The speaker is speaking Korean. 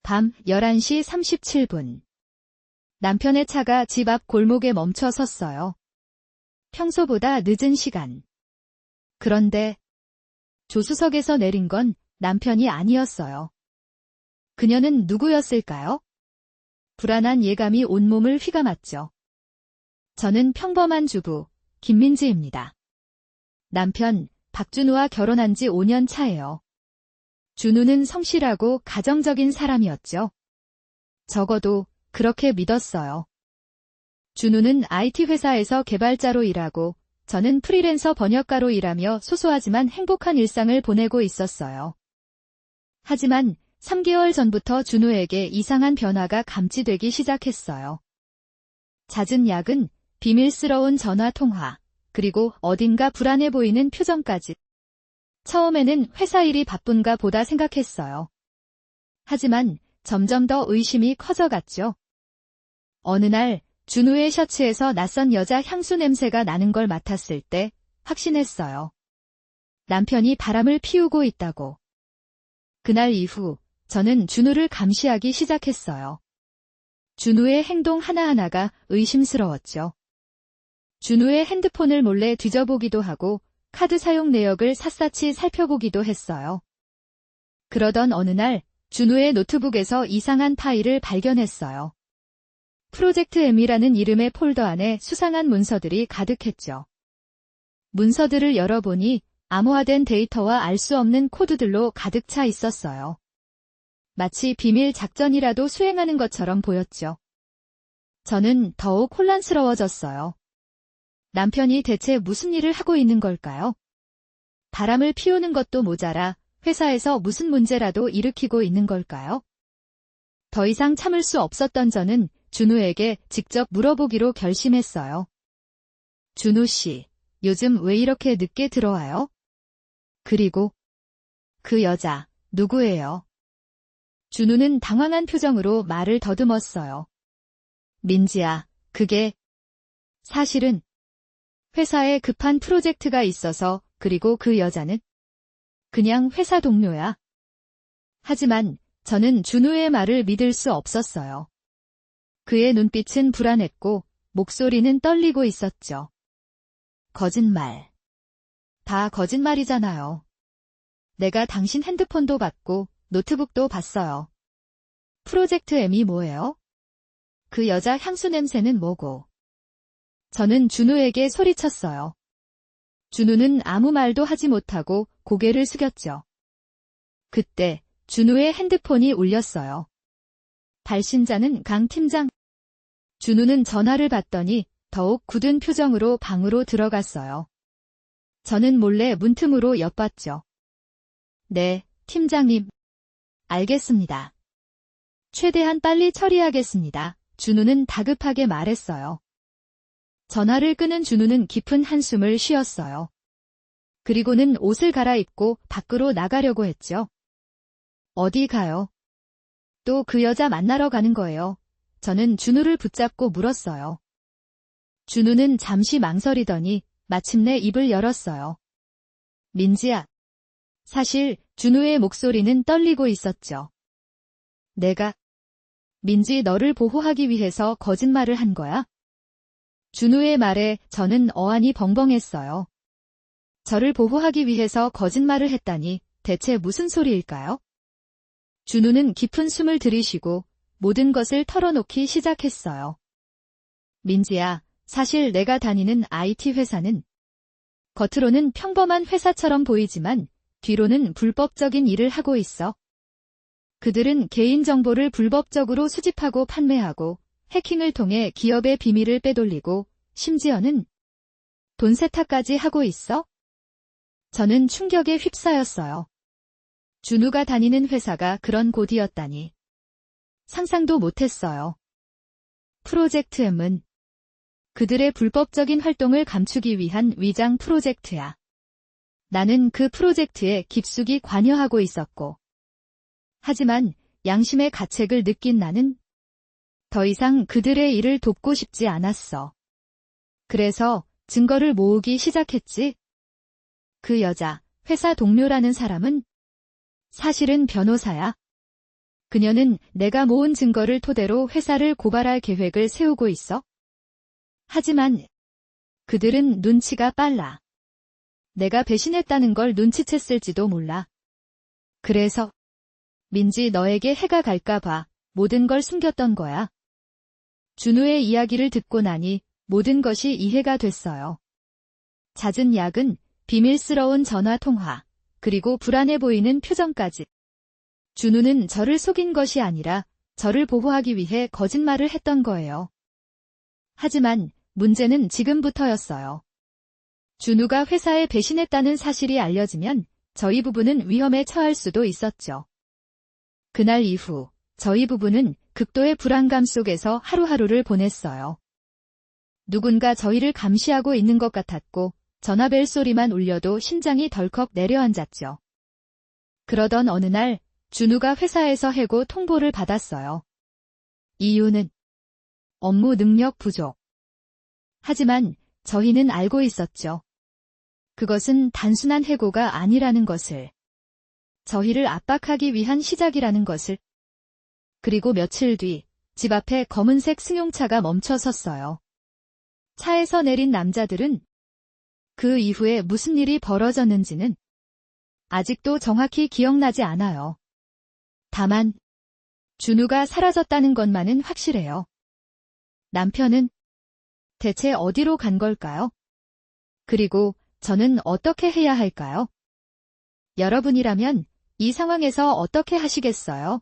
밤 11시 37분. 남편의 차가 집 앞 골목에 멈춰 섰어요. 평소보다 늦은 시간. 그런데 조수석에서 내린 건 남편이 아니었어요. 그녀는 누구였을까요? 불안한 예감이 온몸을 휘감았죠. 저는 평범한 주부, 김민지입니다. 남편, 박준우와 결혼한 지 5년 차예요. 준우는 성실하고 가정적인 사람이었죠. 적어도 그렇게 믿었어요. 준우는 IT 회사에서 개발자로 일하고 저는 프리랜서 번역가로 일하며 소소하지만 행복한 일상을 보내고 있었어요. 하지만 3개월 전부터 준우에게 이상한 변화가 감지되기 시작했어요. 잦은 야근, 비밀스러운 전화 통화, 그리고 어딘가 불안해 보이는 표정까지. 처음에는 회사 일이 바쁜가 보다 생각했어요. 하지만 점점 더 의심이 커져갔죠. 어느 날 준우의 셔츠에서 낯선 여자 향수 냄새가 나는 걸 맡았을 때 확신했어요. 남편이 바람을 피우고 있다고. 그날 이후 저는 준우를 감시하기 시작했어요. 준우의 행동 하나하나가 의심스러웠죠. 준우의 핸드폰을 몰래 뒤져보기도 하고 카드 사용 내역을 샅샅이 살펴보기도 했어요. 그러던 어느 날 준우의 노트북에서 이상한 파일을 발견했어요. 프로젝트 M이라는 이름의 폴더 안에 수상한 문서들이 가득했죠. 문서들을 열어보니 암호화된 데이터와 알 수 없는 코드들로 가득 차 있었어요. 마치 비밀 작전이라도 수행하는 것처럼 보였죠. 저는 더욱 혼란스러워졌어요. 남편이 대체 무슨 일을 하고 있는 걸까요? 바람을 피우는 것도 모자라 회사에서 무슨 문제라도 일으키고 있는 걸까요? 더 이상 참을 수 없었던 저는 준우에게 직접 물어보기로 결심했어요. 준우 씨, 요즘 왜 이렇게 늦게 들어와요? 그리고 그 여자, 누구예요? 준우는 당황한 표정으로 말을 더듬었어요. 민지야, 그게 사실은 회사에 급한 프로젝트가 있어서 그리고 그 여자는 그냥 회사 동료야. 하지만 저는 준우의 말을 믿을 수 없었어요. 그의 눈빛은 불안했고 목소리는 떨리고 있었죠. 거짓말. 다 거짓말이잖아요. 내가 당신 핸드폰도 봤고 노트북도 봤어요. 프로젝트 M이 뭐예요? 그 여자 향수 냄새는 뭐고? 저는 준우에게 소리쳤어요. 준우는 아무 말도 하지 못하고 고개를 숙였죠. 그때 준우의 핸드폰이 울렸어요. 발신자는 강 팀장. 준우는 전화를 받더니 더욱 굳은 표정으로 방으로 들어갔어요. 저는 몰래 문틈으로 엿봤죠. 네, 팀장님. 알겠습니다. 최대한 빨리 처리하겠습니다. 준우는 다급하게 말했어요. 전화를 끄는 준우는 깊은 한숨을 쉬었어요. 그리고는 옷을 갈아입고 밖으로 나가려고 했죠. 어디 가요? 또 그 여자 만나러 가는 거예요. 저는 준우를 붙잡고 물었어요. 준우는 잠시 망설이더니 마침내 입을 열었어요. 민지야. 사실 준우의 목소리는 떨리고 있었죠. 내가 민지 너를 보호하기 위해서 거짓말을 한 거야? 준우의 말에 저는 어안이 벙벙했어요. 저를 보호하기 위해서 거짓말을 했다니 대체 무슨 소리일까요? 준우는 깊은 숨을 들이쉬고 모든 것을 털어놓기 시작했어요. 민지야, 사실 내가 다니는 IT 회사는 겉으로는 평범한 회사처럼 보이지만 뒤로는 불법적인 일을 하고 있어. 그들은 개인정보를 불법적으로 수집하고 판매하고 해킹을 통해 기업의 비밀을 빼돌리고 심지어는 돈 세탁까지 하고 있어? 저는 충격에 휩싸였어요. 준우가 다니는 회사가 그런 곳이었다니. 상상도 못했어요. 프로젝트 M은 그들의 불법적인 활동을 감추기 위한 위장 프로젝트야. 나는 그 프로젝트에 깊숙이 관여하고 있었고. 하지만 양심의 가책을 느낀 나는 더 이상 그들의 일을 돕고 싶지 않았어. 그래서 증거를 모으기 시작했지. 그 여자, 회사 동료라는 사람은 사실은 변호사야. 그녀는 내가 모은 증거를 토대로 회사를 고발할 계획을 세우고 있어. 하지만 그들은 눈치가 빨라. 내가 배신했다는 걸 눈치챘을지도 몰라. 그래서 민지 너에게 해가 갈까봐 모든 걸 숨겼던 거야. 준우의 이야기를 듣고 나니 모든 것이 이해가 됐어요. 잦은 야근, 비밀스러운 전화 통화, 그리고 불안해 보이는 표정까지. 준우는 저를 속인 것이 아니라 저를 보호하기 위해 거짓말을 했던 거예요. 하지만 문제는 지금부터였어요. 준우가 회사에 배신했다는 사실이 알려지면 저희 부부는 위험에 처할 수도 있었죠. 그날 이후 저희 부부는 극도의 불안감 속에서 하루하루를 보냈어요. 누군가 저희를 감시하고 있는 것 같았고 전화벨 소리만 울려도 심장이 덜컥 내려앉았죠. 그러던 어느 날 준우가 회사에서 해고 통보를 받았어요. 이유는 업무 능력 부족. 하지만 저희는 알고 있었죠. 그것은 단순한 해고가 아니라는 것을. 저희를 압박하기 위한 시작이라는 것을. 그리고 며칠 뒤 집 앞에 검은색 승용차가 멈춰 섰어요. 차에서 내린 남자들은 그 이후에 무슨 일이 벌어졌는지는 아직도 정확히 기억나지 않아요. 다만 준우가 사라졌다는 것만은 확실해요. 남편은 대체 어디로 간 걸까요? 그리고 저는 어떻게 해야 할까요? 여러분이라면 이 상황에서 어떻게 하시겠어요?